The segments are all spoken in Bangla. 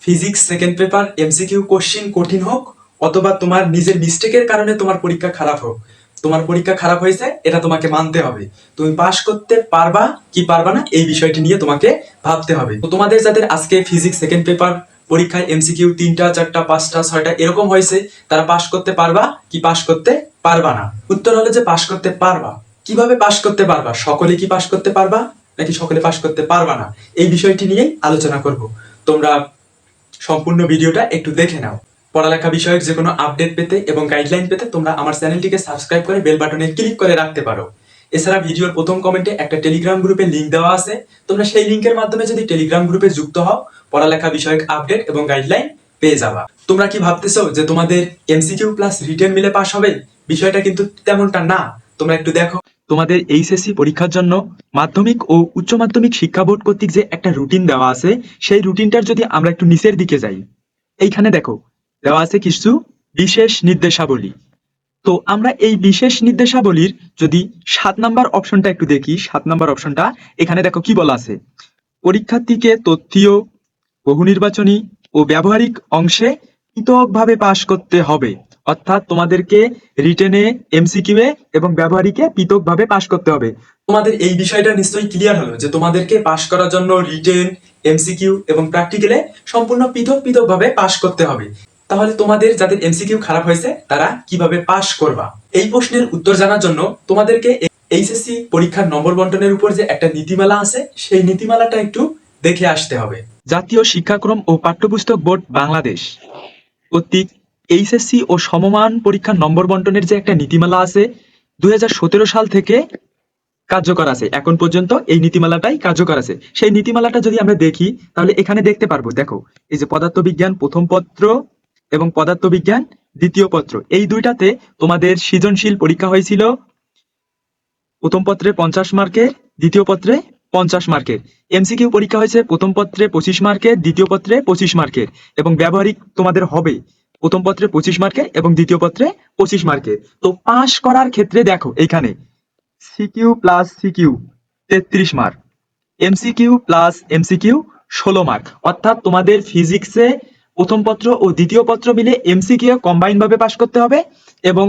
Physics second paper MCQ question কঠিন হোক অথবা তোমার নিজের মিস্টেকের কারণে তোমার পরীক্ষা খারাপ হোক, তোমার পরীক্ষা খারাপ হয়েছে এটা তোমাকে মানতে হবে। তুমি পাশ করতে পারবা কি পারবা না এই বিষয়টি নিয়ে তোমাকে ভাবতে হবে। তো তোমাদের যাদের আজকে ফিজিক্স সেকেন্ড পেপার পরীক্ষায় এমসিকিউ 3টা 4টা 5টা 6টা এরকম হয়েছে, তারা পাশ করতে পারবা কি পাশ করতে পারবা না? উত্তর হলো যে পাশ করতে পারবা। কিভাবে পাশ করতে পারবা? সকলে কি পাশ করতে পারবা নাকি সকলে পাশ করতে পারবা না, এই বিষয়টি নিয়েই আলোচনা করব। তোমরা সম্পূর্ণ ভিডিওটা একটু দেখে নাও। পড়ালেখা বিষয়ক যে কোনো আপডেট পেতে এবং গাইডলাইন পেতে তোমরা আমার চ্যানেলটিকে সাবস্ক্রাইব করে বেল বাটনে ক্লিক করে রাখতে পারো। এছাড়া ভিডিওর প্রথম কমেন্টে একটা টেলিগ্রাম গ্রুপের লিংক দেওয়া আছে, তোমরা সেই লিংকের মাধ্যমে যদি টেলিগ্রাম গ্রুপে যুক্ত হও পড়ালেখা বিষয়ক আপডেট এবং গাইডলাইন পেয়ে যাবা। তোমরা কি ভাবতেছো যে তোমাদের এমসিকিউ প্লাস রিটেন মিলে পাস হবে? বিষয়টা কিন্তু তেমনটা না। তোমরা একটু দেখো, তোমাদের এইচএসসি পরীক্ষার জন্য মাধ্যমিক ও উচ্চ মাধ্যমিক শিক্ষা বোর্ড কর্তৃক যে একটা রুটিন দেওয়া আছে, সেই রুটিনটার যদি আমরা একটু নিচের দিকে যাই, এইখানে দেখো দেওয়া আছে কিছু বিশেষ নির্দেশাবলী। তো আমরা এই বিশেষ নির্দেশাবলীর যদি 7 নাম্বার অপশনটা একটু দেখি, 7 নাম্বার অপশনটা এখানে দেখো কি বলা আছে, পরীক্ষার্থীকে তথ্যীয়, বহুনির্বাচনী ও ব্যবহারিক অংশে পৃথকভাবে পাশ করতে হবে। অর্থাৎ তোমাদেরকে রিটেনে, এমসিকিউ এ এবং ব্যবহারিকে পৃথকভাবে পাশ করতে হবে। তোমাদের এই বিষয়টা নিশ্চয়ই ক্লিয়ার হলো যে তোমাদেরকে পাশ করার জন্য রিটেন, এমসিকিউ এবং প্র্যাকটিক্যালে সম্পূর্ণ পৃথক পৃথকভাবে পাশ করতে হবে। তাহলে তোমাদের যাদের এমসিকিউ খারাপ হয়েছে তারা কিভাবে পাশ করবা? এই প্রশ্নের উত্তর জানার জন্য তোমাদেরকে এইচএসসি পরীক্ষার নম্বর বন্টনের উপর যে একটা নীতিমালা আছে সেই নীতিমালাটা একটু দেখে আসতে হবে। জাতীয় শিক্ষাক্রম ও পাঠ্যপুস্তক বোর্ড বাংলাদেশ কর্তৃক এইচএসসি ও সমমান পরীক্ষার নম্বর বন্টনের যে একটা নীতিমালা আছে 2017 সাল থেকে কার্যকর আছে, এখন পর্যন্ত এই নীতিমালাটাই কার্যকর আছে। সেই নীতিমালাটা যদি আমরা দেখি তাহলে এখানে দেখতে পারবো, দেখো এই যে পদার্থবিজ্ঞান প্রথম পত্র এবং পদার্থবিজ্ঞান দ্বিতীয় পত্র, এই দুইটাতে তোমাদের সৃজনশীল পরীক্ষা হয়েছিল প্রথম পত্রে 50 মার্কের, দ্বিতীয় পত্রে 50 মার্কের। এমসিকিউ পরীক্ষা হয়েছে প্রথম পত্রে 25 মার্কের, দ্বিতীয় পত্রে 25 মার্কের, এবং ব্যবহারিক তোমাদের হবে প্রথম পত্রে 25 মার্কের এবং দ্বিতীয় পত্রে 25 মার্কের। তো পাশ করার ক্ষেত্রে দেখো এইখানে CQ plus CQ 33 mark, MCQ plus MCQ 16 mark. অর্থাৎ তোমাদের ফিজিক্সে প্রথম পত্র ও দ্বিতীয় পত্র মিলে এমসিকিউ কম্বাইন ভাবে পাশ করতে হবে এবং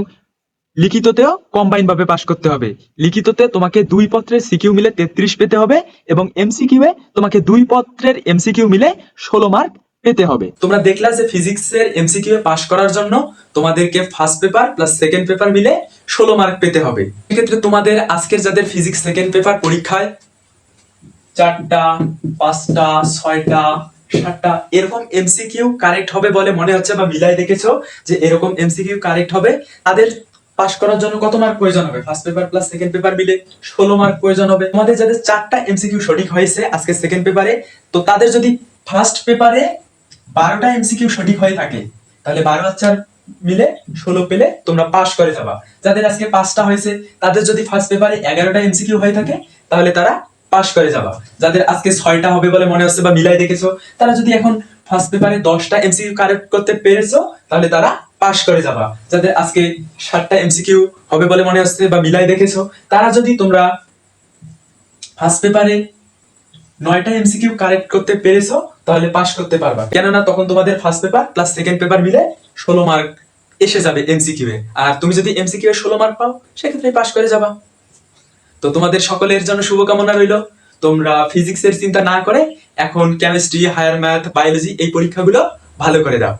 লিখিততেও কম্বাইন ভাবে পাশ করতে হবে। লিখিততে তোমাকে দুই পত্রের সিকিউ মিলে 33 পেতে হবে এবং এমসিকিউ এ তোমাকে দুই পত্রের এমসিকিউ মিলে 16 মার্ক পেতে হবে। তোমরা দেখলা যে ফিজিক্সের এমসিকিউ এ পাশ করার জন্য তোমাদেরকে first paper plus second paper মিলে 16 মার্ক পেতে হবে। এক্ষেত্রে তোমাদের আজকের যাদের ফিজিক্স সেকেন্ড পেপার পরীক্ষায় 4টা 5টা 6টা 7টা এরকম এমসিকিউ কারেক্ট হবে বলে মনে হচ্ছে বা মিলাই দেখেছো যে এরকম এমসিকিউ কারেক্ট হবে, তাদের পাস করার জন্য কত মার্ক প্রয়োজন হবে? First paper plus second paper মিলে 16 মার্ক প্রয়োজন হবে। তোমাদের যাদের 4টা এমসিকিউ সঠিক হয়েছে আজকে সেকেন্ড পেপারে, তো তাদের যদি ফার্স্ট পেপারে 12টা এমসিকিউ সঠিক হয়ে থাকে তাহলে 12 আর 4 মিলে 16 পেলে তোমরা পাস করে যাবা। যাদের আজকে 5টা হয়েছে তাদের যদি ফার্স্ট পেপারে 11টা এমসিকিউ হয়ে থাকে তাহলে তারা পাস করে যাবা। যাদের আজকে 6টা হবে বলে মনে হচ্ছে বা মিলাই দেখেছো, তারা যদি এখন ফার্স্ট পেপারে 10টা এমসিকিউ কারেক্ট করতে পেরেছো তাহলে তারা পাস করে যাবা। যাদের আজকে 7টা এমসিকিউ হবে বলে মনে হচ্ছে বা মিলাই দেখেছো, তারা যদি তোমরা ফার্স্ট পেপারে 9টা এমসিকিউ কারেক্ট করতে পেরেছো তাহলে পাস করতে পারবা, কেননা তখন তোমাদের first paper plus second paper মিলে 16 মার্ক এসে যাবে এমসিকিউ এ। আর তুমি যদি এমসিকিউ এ 16 মার্ক পাও সেক্ষেত্রে পাস করে যাবা। তো তোমাদের সকলের জন্য শুভকামনা রইল। তোমরা ফিজিক্সের চিন্তা না করে এখন কেমিস্ট্রি, হায়ার ম্যাথ, বায়োলজি এই পরীক্ষাগুলো ভালো করে দাও।